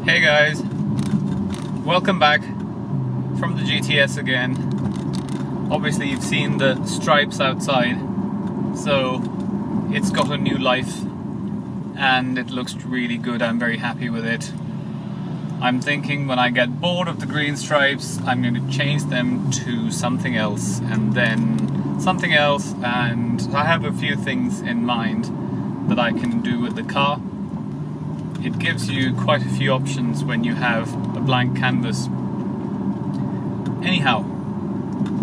Hey guys, welcome back from the GTS again. Obviously you've seen the stripes outside, so it's got a new life and it looks really good. I'm very happy with it. I'm thinking when I get bored of the green stripes, I'm going to change them to something else and then something else, and I have a few things in mind that I can do with the car. It gives you quite a few options when you have a blank canvas. Anyhow,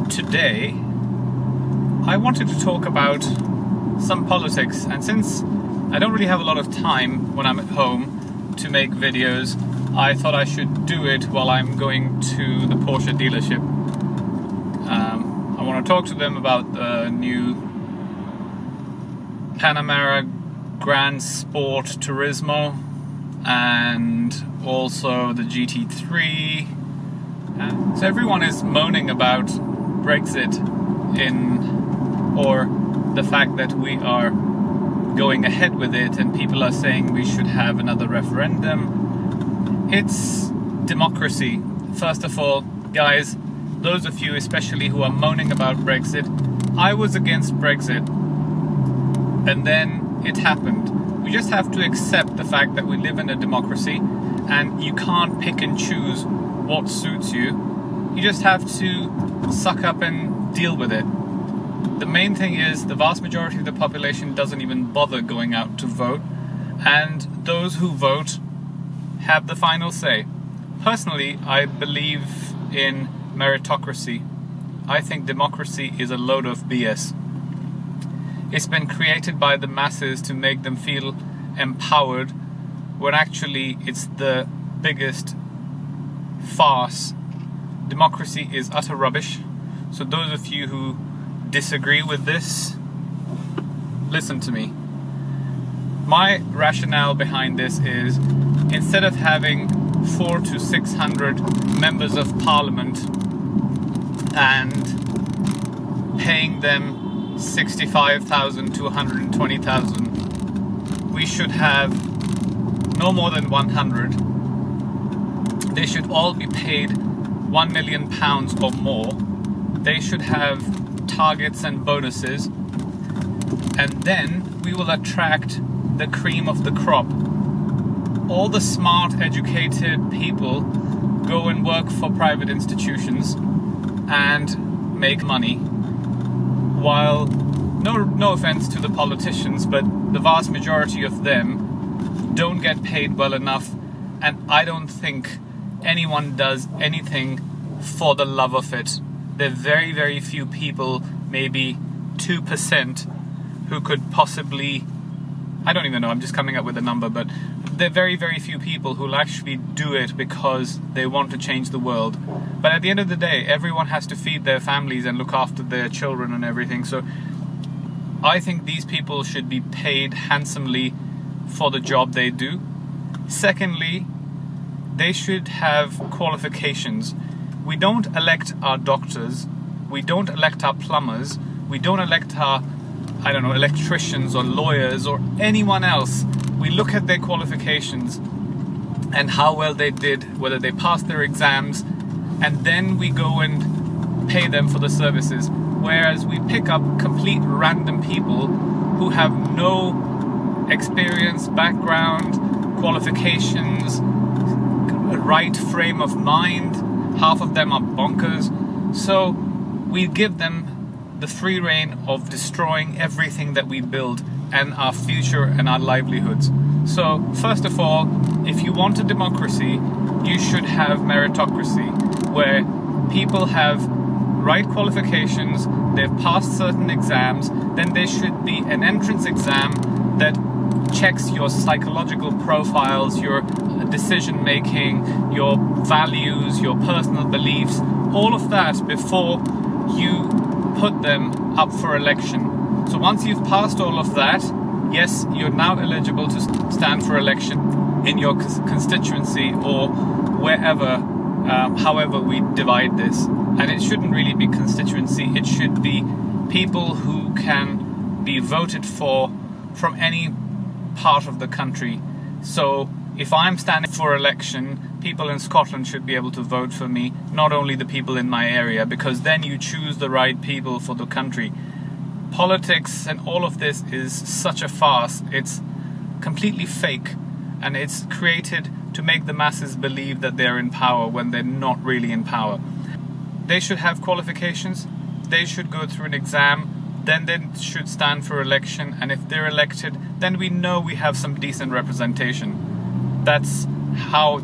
today I wanted to talk about some politics, and since I don't really have a lot of time when I'm at home to make videos, I thought I should do it while I'm going to the Porsche dealership. I want to talk to them about the new Panamera Grand Sport Turismo and also the GT3. So everyone is moaning about Brexit or the fact that we are going ahead with it, and people are saying we should have another referendum. It's democracy. First of all, guys, those of you especially who are moaning about Brexit, I was against Brexit and then it happened. We just have to accept the fact that we live in a democracy and you can't pick and choose what suits you. You just have to suck up and deal with it. The main thing is the vast majority of the population doesn't even bother going out to vote, and those who vote have the final say. Personally, I believe in meritocracy. I think democracy is a load of BS. It's been created by the masses to make them feel empowered, when actually it's the biggest farce. Democracy is utter rubbish. So those of you who disagree with this, listen to me. My rationale behind this is, instead of having 400 to 600 members of parliament and paying them 65,000 to 120,000, we should have no more than 100. They should all be paid £1 million or more. They should have targets and bonuses, and then we will attract the cream of the crop. All the smart, educated people go and work for private institutions and make money, while no offense to the politicians, but the vast majority of them don't get paid well enough, and I don't think anyone does anything for the love of it. There are very, very few people, maybe 2%, who could possibly, I don't even know, I'm just coming up with a number, but there are very, very few people who will actually do it because they want to change the world. But at the end of the day, everyone has to feed their families and look after their children and everything. So I think these people should be paid handsomely for the job they do. Secondly, they should have qualifications. We don't elect our doctors, we don't elect our plumbers, we don't elect our, electricians or lawyers or anyone else. We look at their qualifications and how well they did, whether they passed their exams, and then we go and pay them for the services. Whereas we pick up complete random people who have no experience, background, qualifications, right frame of mind. Half of them are bonkers. So we give them the free rein of destroying everything that we build and our future and our livelihoods. So first of all, if you want a democracy, you should have meritocracy, where people have right qualifications, they've passed certain exams, then there should be an entrance exam that checks your psychological profiles, your decision making, your values, your personal beliefs, all of that before you put them up for election. So once you've passed all of that, yes, you're now eligible to stand for election in your constituency or wherever, however we divide this. And it shouldn't really be constituency, it should be people who can be voted for from any part of the country. So if I'm standing for election, people in Scotland should be able to vote for me, not only the people in my area, because then you choose the right people for the country. Politics and all of this is such a farce. It's completely fake, and it's created to make the masses believe that they're in power when they're not really in power. They should have qualifications, they should go through an exam, then they should stand for election, and if they're elected, then we know we have some decent representation. That's how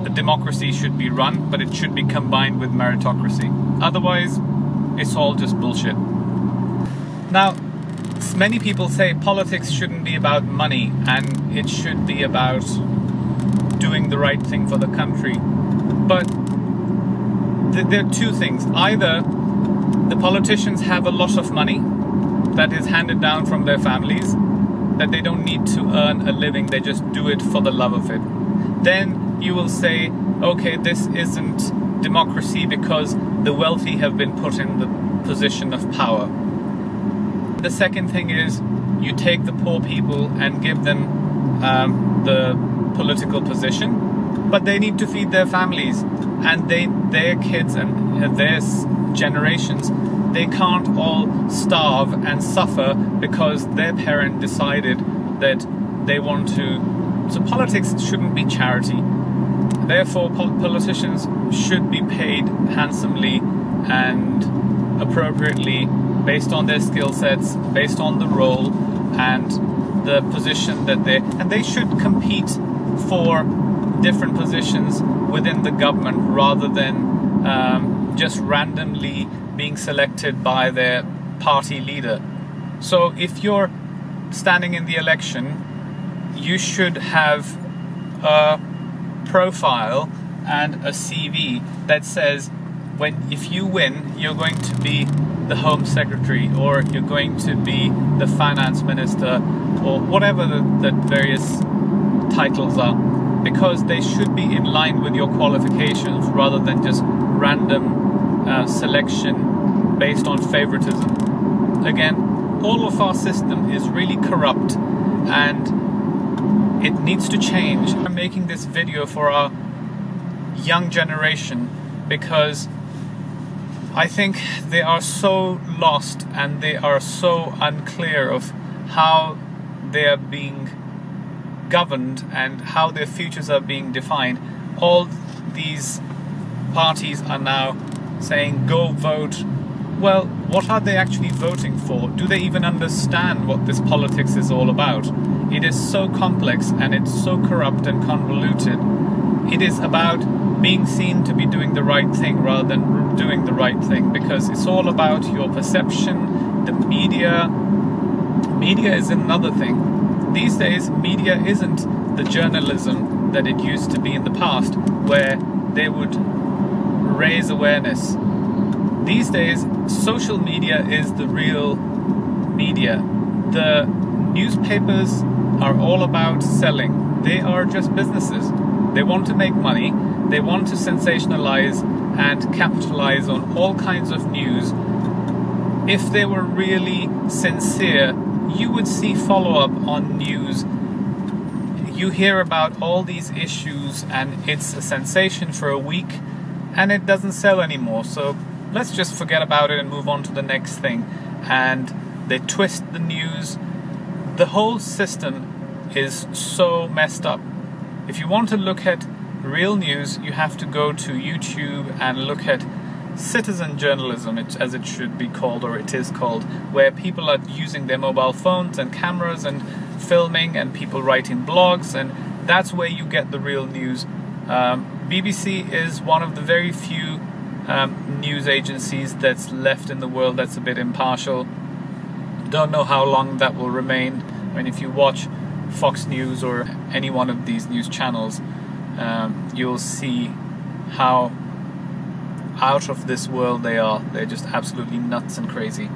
a democracy should be run, but it should be combined with meritocracy. Otherwise, it's all just bullshit. Now, many people say politics shouldn't be about money and it should be about doing the right thing for the country. But there are two things. Either the politicians have a lot of money that is handed down from their families, that they don't need to earn a living, they just do it for the love of it. Then you will say, okay, this isn't democracy because the wealthy have been put in the position of power. The second thing is you take the poor people and give them the political position, but they need to feed their families, and their kids and their generations, they can't all starve and suffer because their parent decided that they want to. So politics shouldn't be charity. Therefore, politicians should be paid handsomely and appropriately based on their skill sets, based on the role and the position that they should compete for different positions within the government rather than just randomly being selected by their party leader. So if you're standing in the election, you should have a profile and a CV that says if you win, you're going to be the Home Secretary, or you're going to be the Finance Minister, or whatever the various titles are, because they should be in line with your qualifications rather than just random selection based on favoritism. Again, all of our system is really corrupt and it needs to change. I'm making this video for our young generation because I think they are so lost and they are so unclear of how they are being governed and how their futures are being defined. All these parties are now saying go vote. Well, what are they actually voting for? Do they even understand what this politics is all about? It is so complex and it's so corrupt and convoluted. It is about being seen to be doing the right thing rather than doing the right thing, because it's all about your perception. The media is another thing. These days, media isn't the journalism that it used to be in the past, where they would raise awareness. These days, social media is the real media. The newspapers are all about selling. They are just businesses. They want to make money. They want to sensationalize and capitalize on all kinds of news. If they were really sincere, you would see follow-up on news. You hear about all these issues and it's a sensation for a week and it doesn't sell anymore. So let's just forget about it and move on to the next thing. And they twist the news. The whole system is so messed up. If you want to look at real news, you have to go to YouTube and look at citizen journalism, as it should be called, or it is called, where people are using their mobile phones and cameras and filming, and people writing blogs, and that's where you get the real news. BBC is one of the very few news agencies that's left in the world that's a bit impartial. Don't know how long that will remain. I mean, if you watch Fox News or any one of these news channels, you'll see how out of this world they are. They're just absolutely nuts and crazy.